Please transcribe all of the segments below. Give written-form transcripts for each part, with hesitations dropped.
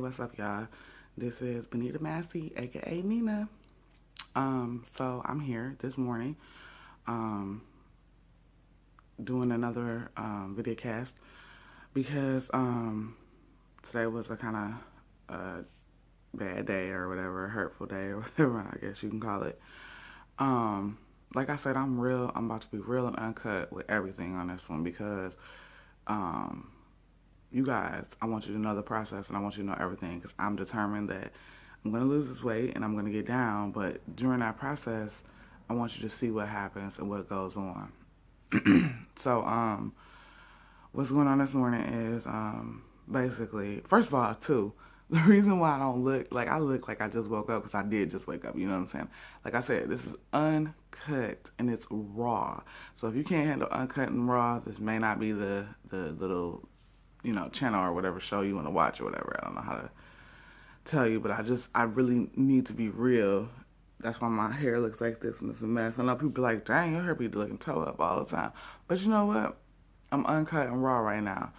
What's up, y'all? This is Benita Massey, aka Nina. So I'm here this morning, um, doing another video cast because today was a kind of bad day or whatever, a hurtful day or whatever I guess you can call it. Like I said, I'm about to be real and uncut with everything on this one because you guys, I want you to know the process and I want you to know everything because I'm determined that I'm going to lose this weight and I'm going to get down. But during that process, I want you to see what happens and what goes on. So, what's going on this morning is basically, first of all, too, the reason why I don't look like I look like I just woke up because I did just wake up. You know what I'm saying? Like I said, this is uncut and it's raw. So if you can't handle uncut and raw, this may not be the little channel or whatever show you want to watch or whatever. I don't know how to tell you, but I really need to be real. That's why my hair looks like this and it's a mess. I know people be like, dang, your hair be looking toe up all the time. But you know what? I'm uncut and raw right now.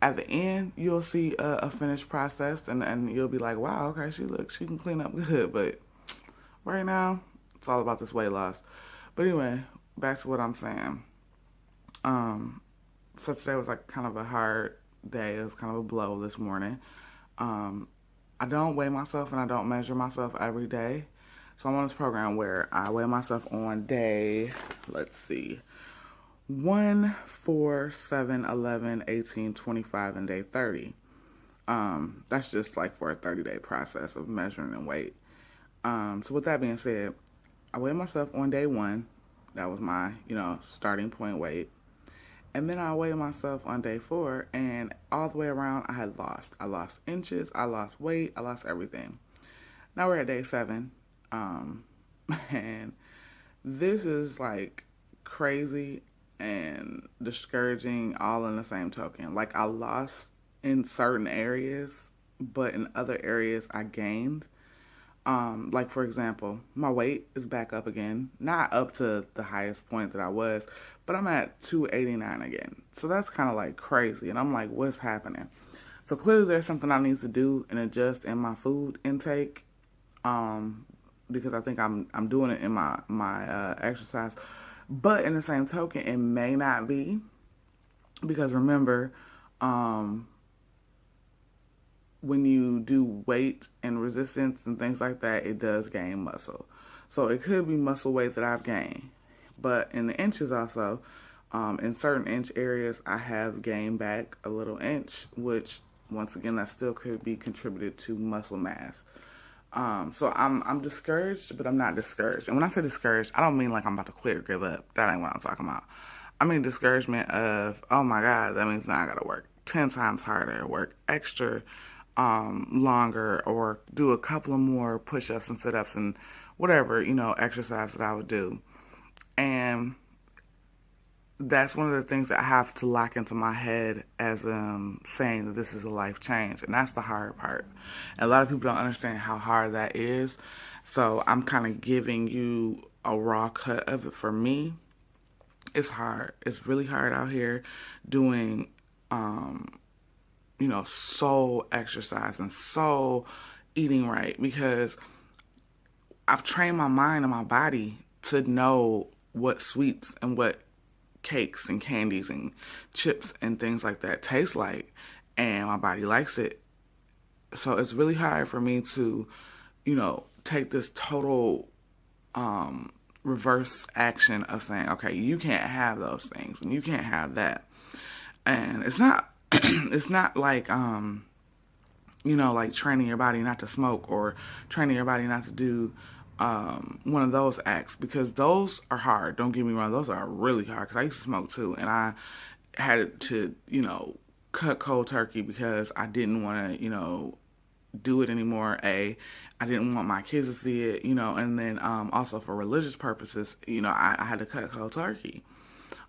At the end, you'll see a finished process and you'll be like, wow, okay, she can clean up good. But right now, it's all about this weight loss. But anyway, back to what I'm saying. So today was like kind of a hard day. It was kind of a blow this morning. I don't weigh myself and I don't measure myself every day. So I'm on this program where I weigh myself on day, let's see, 1, 4, 7, 11, 18, 25, and day 30. That's just like for a 30-day process of measuring and weight. So with that being said, I weighed myself on day 1. That was my, starting point weight. And then I weighed myself on day 4, and all the way around, I lost inches, I lost weight, I lost everything. Now we're at day 7, and this is like crazy and discouraging all in the same token. Like I lost in certain areas, but in other areas I gained. Like for example, my weight is back up again, not up to the highest point that I was, but I'm at 289 again. So that's kind of like crazy. And I'm like, what's happening? So clearly there's something I need to do and adjust in my food intake. Because I think I'm doing it in my exercise. But in the same token, it may not be. Because remember, when you do weight and resistance and things like that, it does gain muscle. So it could be muscle weight that I've gained. But in the inches also, in certain inch areas, I have gained back a little inch, which once again, that still could be contributed to muscle mass. So I'm discouraged, but I'm not discouraged. And when I say discouraged, I don't mean like I'm about to quit or give up. That ain't what I'm talking about. I mean discouragement of, oh my God, that means now I gotta work 10 times harder, work extra longer, or do a couple of more push-ups and sit-ups and whatever, exercise that I would do. And that's one of the things that I have to lock into my head as saying that this is a life change. And that's the hard part. And a lot of people don't understand how hard that is. So I'm kind of giving you a raw cut of it. For me, it's hard. It's really hard out here doing, soul exercise and soul eating right, because I've trained my mind and my body to know what sweets and what cakes and candies and chips and things like that taste like, and my body likes it. So it's really hard for me to, take this total reverse action of saying, okay, you can't have those things and you can't have that. And it's not it's not like like training your body not to smoke or training your body not to do one of those acts, because those are hard. Don't get me wrong, those are really hard, because I used to smoke too, and I had to, cut cold turkey because I didn't want to, do it anymore. I didn't want my kids to see it, and then also for religious purposes, I had to cut cold turkey.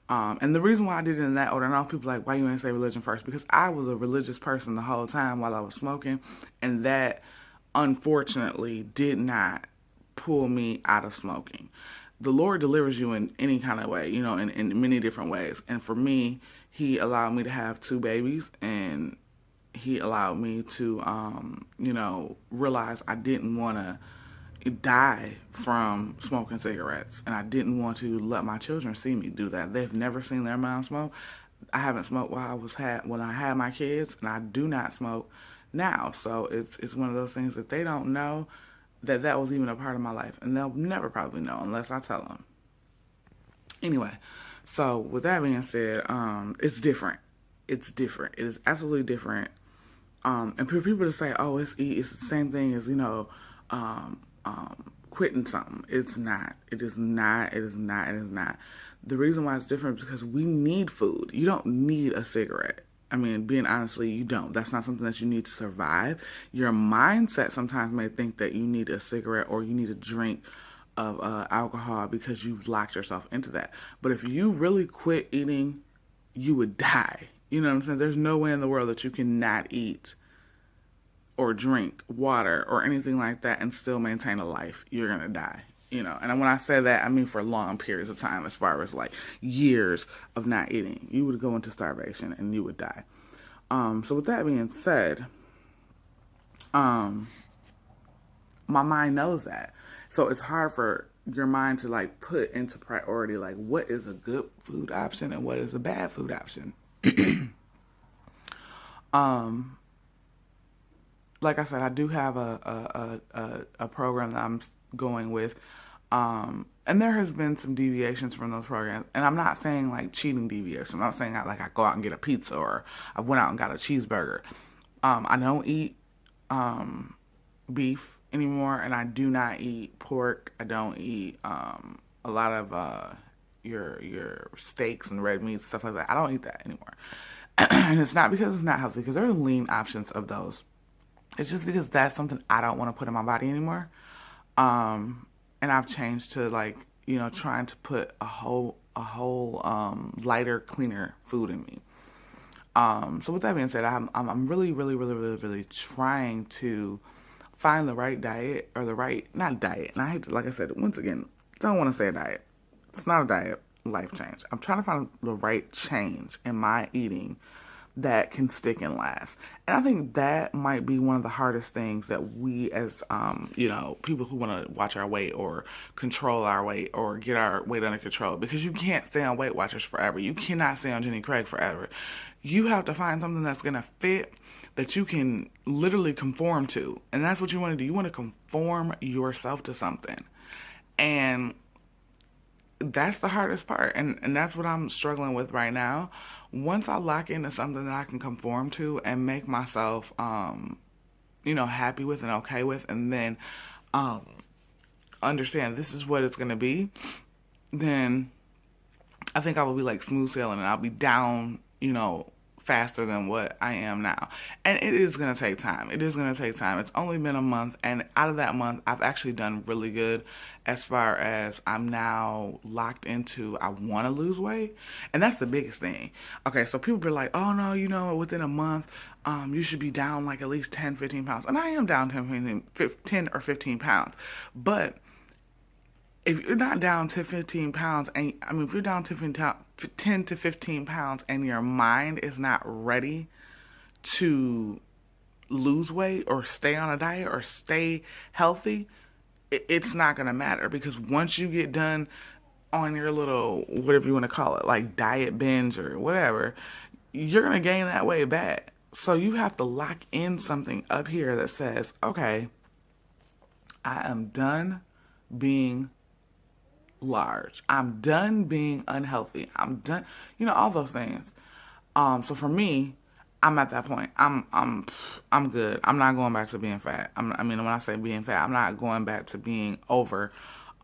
And the reason why I did it in that order, and all people like, why you ain't say religion first? Because I was a religious person the whole time while I was smoking, and that unfortunately did not pull me out of smoking. The Lord delivers you in any kind of way, in many different ways. And for me, He allowed me to have 2 babies, and he allowed me to, realize I didn't want to die from smoking cigarettes, and I didn't want to let my children see me do that. They've never seen their mom smoke. I haven't smoked when I had my kids, and I do not smoke now. So it's one of those things that they don't know that was even a part of my life, and they'll never probably know unless I tell them. Anyway, so with that being said, it's different. It's different. It is absolutely different. And for people to say, "Oh, it's the same thing as quitting something," it's not. It is not. It is not. It is not. The reason why it's different is because we need food. You don't need a cigarette. I mean, being honestly, you don't. That's not something that you need to survive. Your mindset sometimes may think that you need a cigarette or you need a drink of alcohol because you've locked yourself into that. But if you really quit eating, you would die. You know what I'm saying? There's no way in the world that you can not eat or drink water or anything like that and still maintain a life. You're going to die. And when I say that, I mean for long periods of time, as far as like years of not eating. You would go into starvation and you would die. So with that being said, my mind knows that. So it's hard for your mind to like put into priority, like what is a good food option and what is a bad food option. Like I said, I do have a program that I'm going with. And there has been some deviations from those programs. And I'm not saying like cheating deviations. I'm not saying I go out and get a pizza or I went out and got a cheeseburger. I don't eat beef anymore, and I do not eat pork. I don't eat a lot of your steaks and red meats, stuff like that. I don't eat that anymore. And it's not because it's not healthy, because there are lean options of those. It's just because that's something I don't want to put in my body anymore. And I've changed to trying to put a whole lighter, cleaner food in me. So with that being said, I'm really, really, really, really, really trying to find the right diet, or not diet. And I hate to, like I said, once again, don't want to say a diet. It's not a diet, life change. I'm trying to find the right change in my eating that can stick and last. And I think that might be one of the hardest things that we as, people who want to watch our weight or control our weight or get our weight under control, because you can't stay on Weight Watchers forever. You cannot stay on Jenny Craig forever. You have to find something that's going to fit, that you can literally conform to. And that's what you want to do. You want to conform yourself to something. And that's the hardest part. And that's what I'm struggling with right now. Once I lock into something that I can conform to and make myself, happy with and okay with, and then understand this is what it's going to be, then I think I will be like smooth sailing, and I'll be down, faster than what I am now. And it is going to take time. It is going to take time. It's only been a month, and out of that month, I've actually done really good as far as I'm now locked into I want to lose weight. And that's the biggest thing. Okay, so people be like, oh no, within a month, you should be down like at least 10, 15 pounds. And I am down 10 or 15 pounds. But if you're not down to 15 pounds, if you're down to 10 to 15 pounds and your mind is not ready to lose weight or stay on a diet or stay healthy, it's not going to matter, because once you get done on your little, whatever you want to call it, like diet binge or whatever, you're going to gain that weight back. So you have to lock in something up here that says, okay, I am done being large. I'm done being unhealthy. I'm done, all those things. So for me, I'm at that point. I'm good. I'm not going back to being fat. When I say being fat, I'm not going back to being over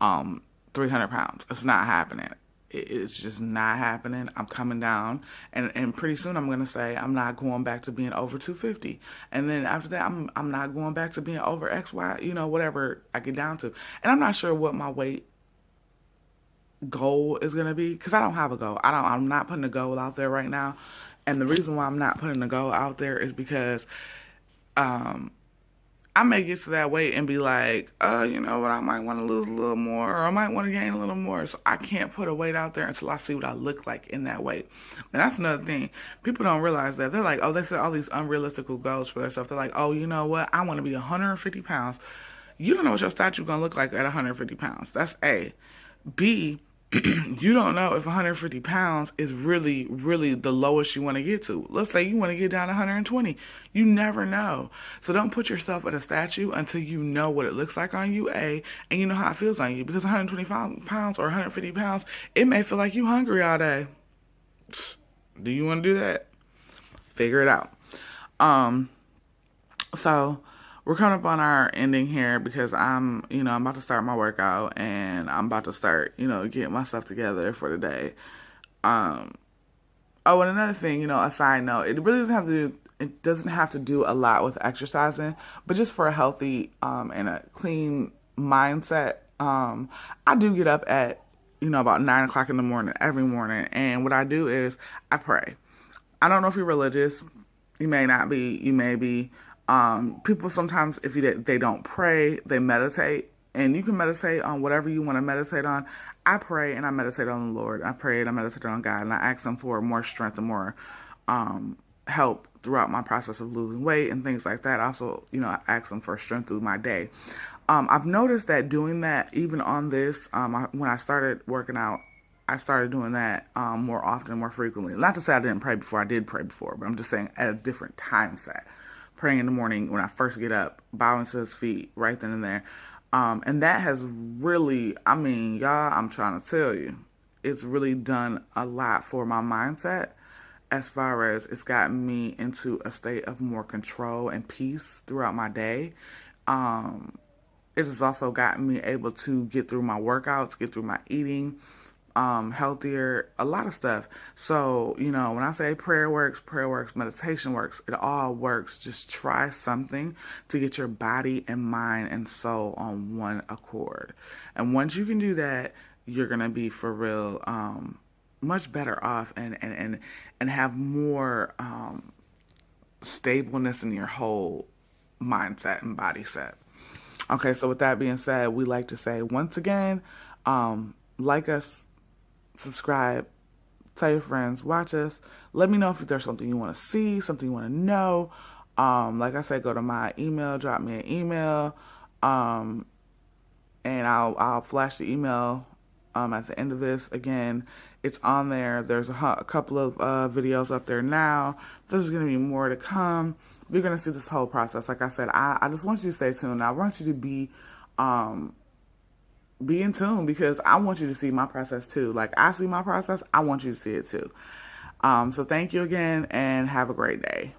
300 pounds. It's not happening. It's just not happening. I'm coming down, and pretty soon I'm going to say I'm not going back to being over 250. And then after that, I'm not going back to being over XY, whatever I get down to. And I'm not sure what my weight goal is going to be, because I don't have a goal. I'm not putting a goal out there right now. And the reason why I'm not putting a goal out there is because I I may get to that weight and be like, you know what, I might want to lose a little more, or I might want to gain a little more. So I can't put a weight out there until I see what I look like in that weight. And that's another thing. People don't realize that. They're like, oh, they set all these unrealistic goals for themselves. They're like, oh, you know what, I want to be 150 pounds. You don't know what your statue going to look like at 150 pounds. That's A. B, you don't know if 150 pounds is really, really the lowest you want to get to. Let's say you want to get down to 120. You never know. So don't put yourself at a statue until you know what it looks like on you, A, and you know how it feels on you. Because 125 pounds or 150 pounds, it may feel like you hungry all day. Do you want to do that? Figure it out. So we're coming up on our ending here because I'm about to start my workout and I'm about to start, getting my stuff together for the day. Oh, and another thing, a side note, it doesn't have to do a lot with exercising, but just for a healthy, and a clean mindset. I do get up at, about 9 o'clock in the morning, every morning. And what I do is I pray. I don't know if you're religious. You may not be, you may be. People sometimes, if they don't pray, they meditate, and you can meditate on whatever you want to meditate on. I pray and I meditate on the Lord. I pray and I meditate on God, and I ask Him for more strength and more help throughout my process of losing weight and things like that. Also, I ask Him for strength through my day. I've noticed that doing that, even on this, when I started working out, I started doing that more often, more frequently. Not to say I didn't pray before. I did pray before, but I'm just saying at a different time set. Praying in the morning when I first get up, bowing to His feet right then and there. And that has really, y'all, I'm trying to tell you, it's really done a lot for my mindset, as far as it's gotten me into a state of more control and peace throughout my day. It has also gotten me able to get through my workouts, get through my eating, healthier, a lot of stuff. So, when I say prayer works, meditation works, it all works. Just try something to get your body and mind and soul on one accord. And once you can do that, you're going to be for real, much better off and have more, stableness in your whole mindset and body set. Okay. So with that being said, we like to say once again, like us, subscribe, tell your friends, watch us. Let me know if there's something you want to see, something you want to know. Like I said, go to my email, drop me an email, and I'll flash the email at the end of this. Again, it's on there. There's a couple of videos up there now. There's going to be more to come. We're going to see this whole process. Like I said, I just want you to stay tuned. I want you to be in tune, because I want you to see my process too. Like I see my process, I want you to see it too. So thank you again and have a great day.